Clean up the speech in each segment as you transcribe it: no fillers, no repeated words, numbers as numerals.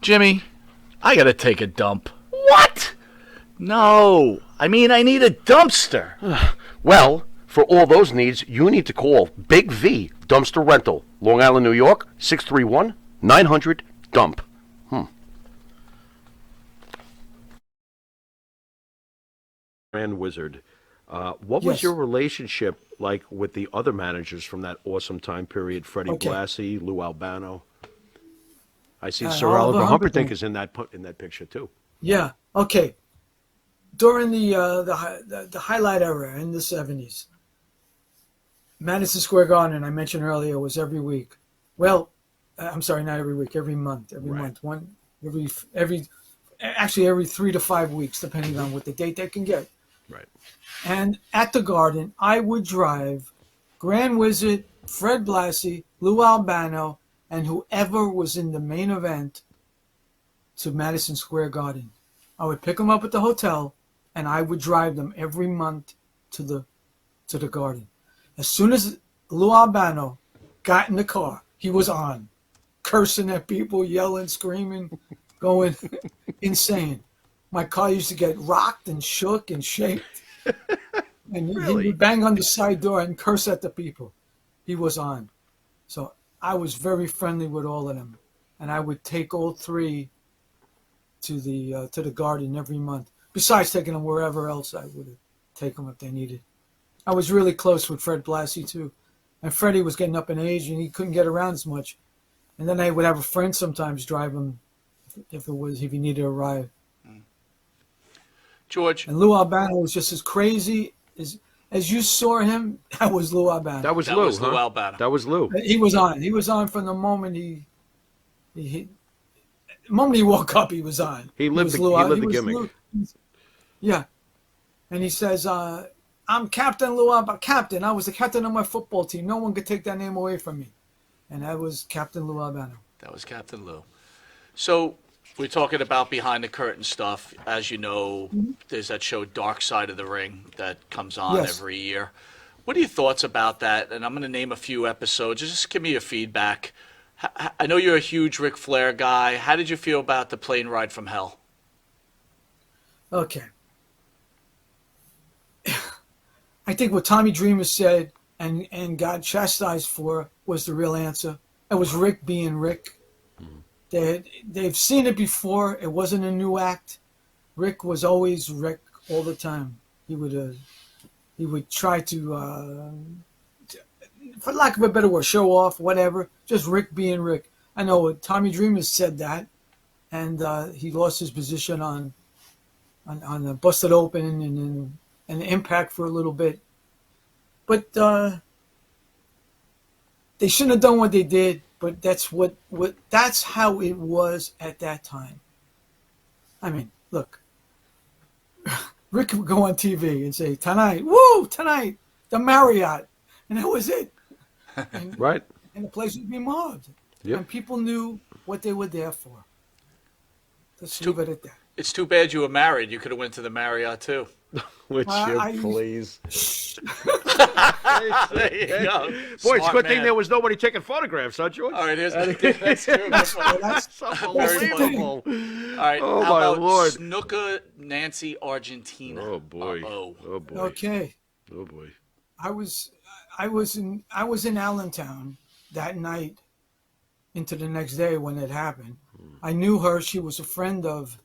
Jimmy, I gotta take a dump. What? No, I mean I need a dumpster. Well, for all those needs, you need to call Big V Dumpster Rental, Long Island, New York, 631-900-DUMP. Grand Wizard. What was your Yes. relationship like with the other managers from that awesome time period? Freddie Okay. Blassie, Lou Albano. I see Sir Oliver Oliver Humperdinck Humperdinck. is in that picture too. Yeah. Okay. During the highlight era in the '70s, Madison Square Garden, I mentioned earlier, was every week. Well, I'm sorry, not every week, every month. Every Right. month, every actually every 3 to 5 weeks, depending on what the date they can get. Right. And at the Garden, I would drive Grand Wizard, Fred Blassie, Lou Albano, and whoever was in the main event to Madison Square Garden. I would pick them up at the hotel, and I would drive them every month to the Garden. As soon as Lou Albano got in the car, he was on, cursing at people, yelling, screaming, going insane. My car used to get rocked and shook and shaked. And he Really? would bang on the side door and curse at the people. He was on. So I was very friendly with all of them. And I would take all three to the Garden every month. Besides taking them wherever else I would take them if they needed. I was really close with Fred Blassie too. And Freddie was getting up in age and he couldn't get around as much. And then I would have a friend sometimes drive him if he needed a ride. George, And Lou Albano was just as crazy as you saw him. That was Lou Albano. That was that Lou, was huh? Lou Albano. That was Lou. He was on. He was on from the moment the moment he woke up. He was on. He lived was the- Lou- he lived the was gimmick. Yeah, and he says, "I'm Captain Lou Albano. Captain. I was the captain of my football team. No one could take that name away from me." And that was Captain Lou Albano. That was Captain Lou. So we're talking about behind the curtain stuff. As you know, there's that show Dark Side of the Ring that comes on Yes. every year. What are your thoughts about that? And I'm going to name a few episodes. Just give me your feedback. I know you're a huge Ric Flair guy. How did you feel about the plane ride from hell? Okay. I think what Tommy Dreamer said and got chastised for was the real answer. It was Rick being Rick. They've seen it before. It wasn't a new act. Rick was always Rick all the time. He would try to, for lack of a better word, show off, whatever. Just Rick being Rick. I know Tommy Dreamer said that, and he lost his position on Busted Open and Impact for a little bit. But they shouldn't have done what they did. But that's how it was at that time. I mean, look, Rick would go on TV and say, "Tonight, woo, tonight, the Marriott," and that was it. And, Right. and the place would be mobbed. Yep. And people knew what they were there for. Let's leave it at that. It's too bad you were married. You could have went to the Marriott too. Would I- you please? There you go. Boy, it's a Smart good thing man. there was nobody taking photographs, huh, George? All right, that's true. That's That's unbelievable. All right, Oh, how my about Lord. Snooker Nancy Argentina? Oh boy. Uh-oh. Oh boy. okay. Oh boy. I was in Allentown that night into the next day when it happened. I knew her. She was a friend of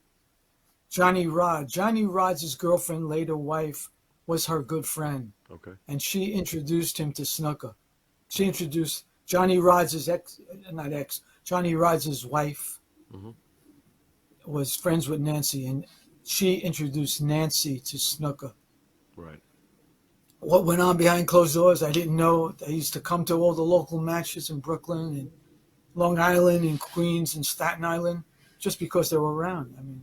Johnny Rod. Johnny Rod's girlfriend, later wife, was her good friend, Okay. and she introduced him to snooker. She introduced Johnny Rod's Johnny Rod's wife was friends with Nancy, and she introduced Nancy to snooker. Right. What went on behind closed doors, I didn't know. They used to come to all the local matches in Brooklyn and Long Island and Queens and Staten Island just because they were around. I mean,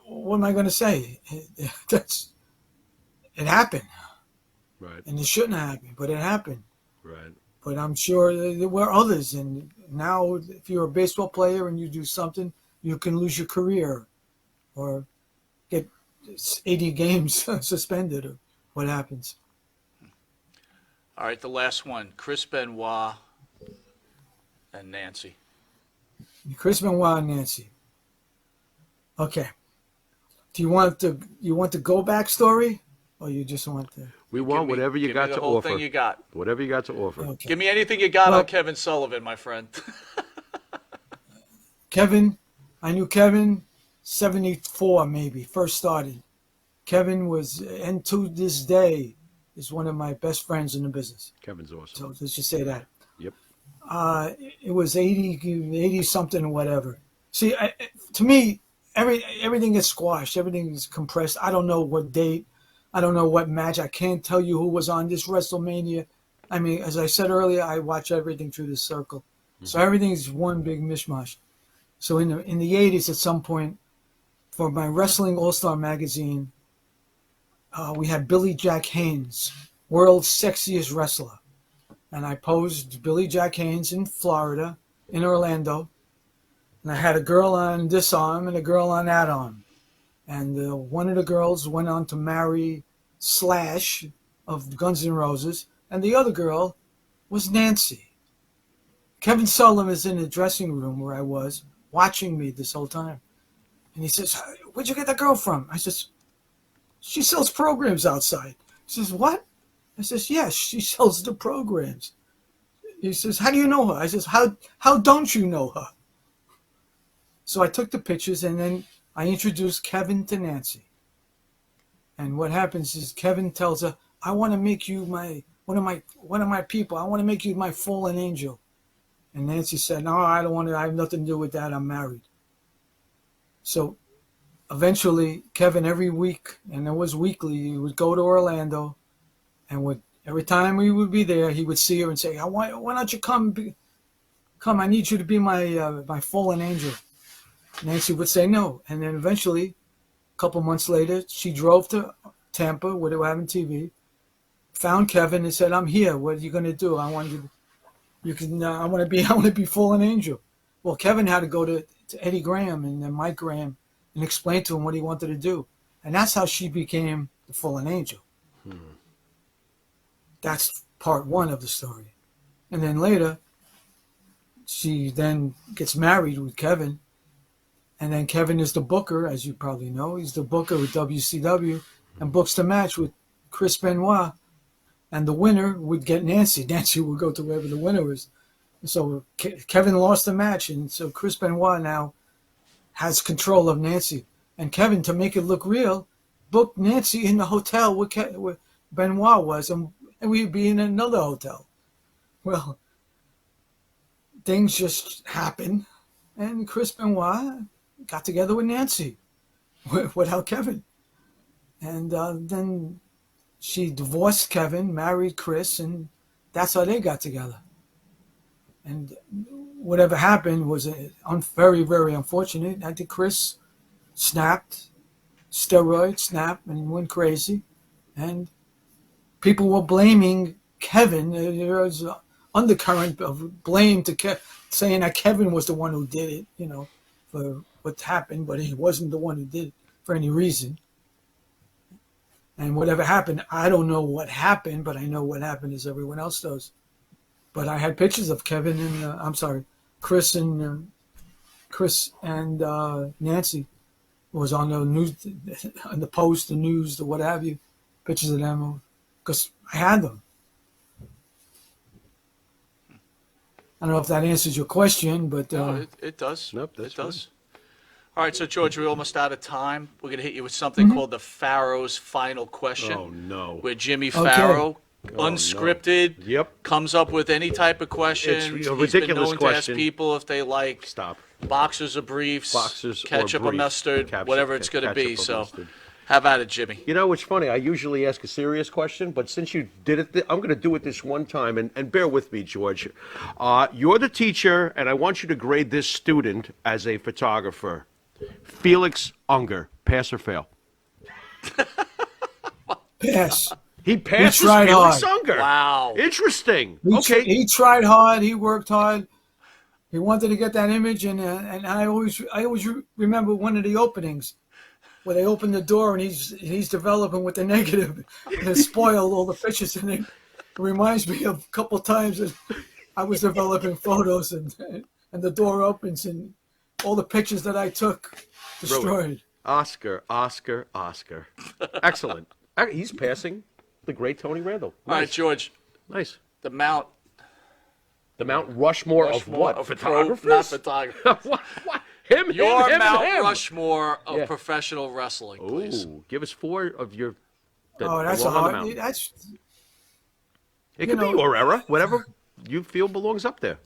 what am I going to say? It happened, Right. and it shouldn't have happened, but it happened. Right. But I'm sure there were others, and now if you're a baseball player and you do something, you can lose your career or get 80 games suspended or what happens. All right, the last one, Chris Benoit and Nancy. Chris Benoit and Nancy. Okay. Do you want the go back story, or you just want the? We want whatever you give got me the to whole offer. thing you got. Whatever you got to offer. Okay. Give me anything you got Well- on Kevin Sullivan, my friend. Kevin, I knew Kevin, 74 maybe, first started. Kevin was, and to this day, is one of my best friends in the business. Kevin's awesome. So let's just say that. Yep. It was 80 something or whatever. See, to me, everything gets squashed. Everything is compressed. I don't know what date. I don't know what match. I can't tell you who was on this WrestleMania. I mean, as I said earlier, I watch everything through the circle. So everything's one big mishmash. So in the 80s, at some point, for my Wrestling All-Star magazine, we had Billy Jack Haynes, world's sexiest wrestler. And I posed Billy Jack Haynes in Florida, in Orlando. And I had a girl on this arm and a girl on that arm. And one of the girls went on to marry Slash of Guns N' Roses. And the other girl was Nancy. Kevin Sullivan is in the dressing room where I was, watching me this whole time. And he says, "Where'd you get that girl from?" I says, "She sells programs outside." He says, "What?" I says, "Yes, she sells the programs." He says, "How do you know her?" I says, How don't you know her?" So I took the pictures and then I introduced Kevin to Nancy. And what happens is Kevin tells her, "I want to make you one of my people. I want to make you my fallen angel." And Nancy said, "No, I don't want to. I have nothing to do with that. I'm married." So eventually, Kevin, every week, and it was weekly, he would go to Orlando, and every time we would be there, he would see her and say, why don't you come? Come, I need you to be my fallen angel." Nancy would say no. And then eventually, a couple months later, she drove to Tampa, where they were having TV, found Kevin and said, "I'm here. What are you going to do? I want to be fallen angel." Well, Kevin had to go to Eddie Graham and then Mike Graham and explain to him what he wanted to do. And that's how she became the fallen angel. That's part one of the story. And then later, she then gets married with Kevin. And then Kevin is the booker, as you probably know. He's the booker with WCW and books the match with Chris Benoit. And the winner would get Nancy. Nancy would go to wherever the winner is. So Kevin lost the match, and so Chris Benoit now has control of Nancy. And Kevin, to make it look real, booked Nancy in the hotel where Benoit was, and we'd be in another hotel. Well, things just happened, and Chris Benoit got together with Nancy without Kevin. And then she divorced Kevin, married Chris, and that's how they got together. And whatever happened was very, very unfortunate. I think Chris snapped, and went crazy. And people were blaming Kevin. There was an undercurrent of blame to saying that Kevin was the one who did it, for what happened, but he wasn't the one who did it for any reason. And whatever happened, I don't know what happened, but I know what happened as everyone else does. But I had pictures of Kevin and Chris and Nancy. It was on the news, on the Post, the news, the what have you. Pictures of them, because I had them. I don't know if that answers your question, but No, it does. Nope, that's it does. All right, so George, we're almost out of time. We're going to hit you with something called the Pharaoh's Final Question. Oh, no. Where Jimmy Farrow, Oh, unscripted, no. Yep. comes up with any type of question. It's a He's been ridiculous known question. to ask people if they like Stop. boxers or briefs, Boxers or ketchup or brief. mustard, whatever it's going to be. Ketchup or So mustard. have at it, Jimmy. You know, it's funny. I usually ask a serious question, but since you did it, I'm going to do it this one time. And bear with me, George. You're the teacher, and I want you to grade this student as a photographer. Felix Unger, pass or fail? pass. He passes tried Felix hard. Unger. Wow. Interesting. He Okay. he tried hard. He worked hard. He wanted to get that image, and I always remember one of the openings where they open the door and he's developing with the negative and it spoiled all the pictures, and it reminds me of a couple times that I was developing photos and and the door opens and all the pictures that I took destroyed. Oscar. Excellent. He's passing the great Tony Randall. All right, Nice. George, Nice. the Mount The Mount Rushmore, of what? of Photographers? not photographers. what? Him, Your him, Mount him. Rushmore of Yeah. professional wrestling, please. Ooh, give us 4 of your. That Oh, that's a belong on the hard. mountain. That's It you could be know- your era, whatever you feel belongs up there.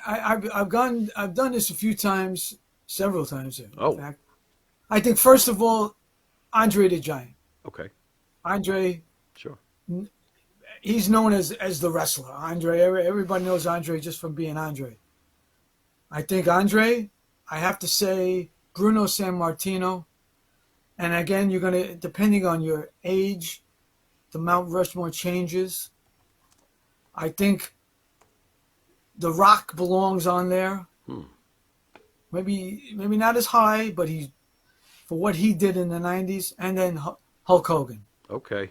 I've done this a few times, several times. In Oh. fact, I think first of all, Andre the Giant. Okay, Andre, sure. he's known as the wrestler. Andre, everybody knows Andre just from being Andre. I think Andre, I have to say Bruno Sammartino. And again, you're gonna, depending on your age, the Mount Rushmore changes. I think The Rock belongs on there. Maybe not as high, but for what he did in the '90s, and then Hulk Hogan. Okay.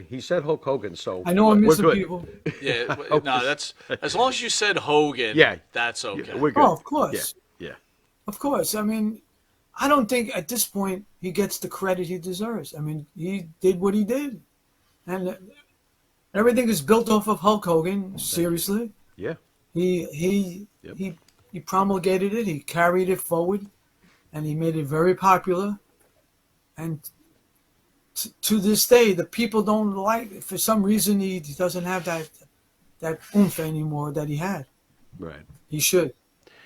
He said Hulk Hogan, so I know I'm we're missing good. people. Yeah, no, that's as long as you said Hogan. Yeah. That's okay. Yeah, we're good. Oh, of course. Yeah. Of course. I mean, I don't think at this point he gets the credit he deserves. I mean, he did what he did. And everything is built off of Hulk Hogan, seriously. Yeah. He Yep. he promulgated it, he carried it forward, and he made it very popular. And to this day, the people don't like, for some reason, he doesn't have that oomph anymore that he had. Right. He should.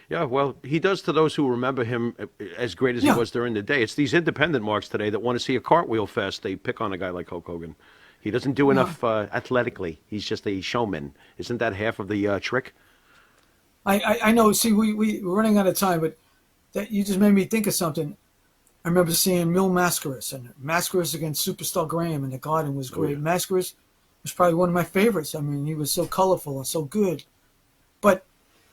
Yeah, well, he does to those who remember him as great as Yeah. he was during the day. It's these independent marks today that want to see a cartwheel fest. They pick on a guy like Hulk Hogan. He doesn't do enough athletically. He's just a showman. Isn't that half of the trick? I know. See, we're running out of time, but that you just made me think of something. I remember seeing Mil Mascaras, and Mascaras against Superstar Graham in the Garden was great. yeah. Mascaras was probably one of my favorites. I mean, he was so colorful and so good. But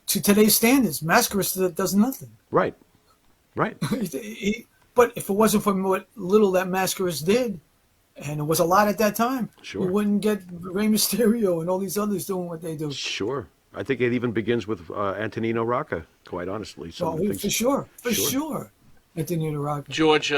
to today's standards, Mascaras does nothing. Right. Right. But if it wasn't for what little that Mascaras did, and it was a lot at that time, Sure. we wouldn't get Rey Mysterio and all these others doing what they do. Sure. I think it even begins with Antonino Rocca, quite honestly. Some of the Oh, things- for sure. Sure. Anthony Rocca. George,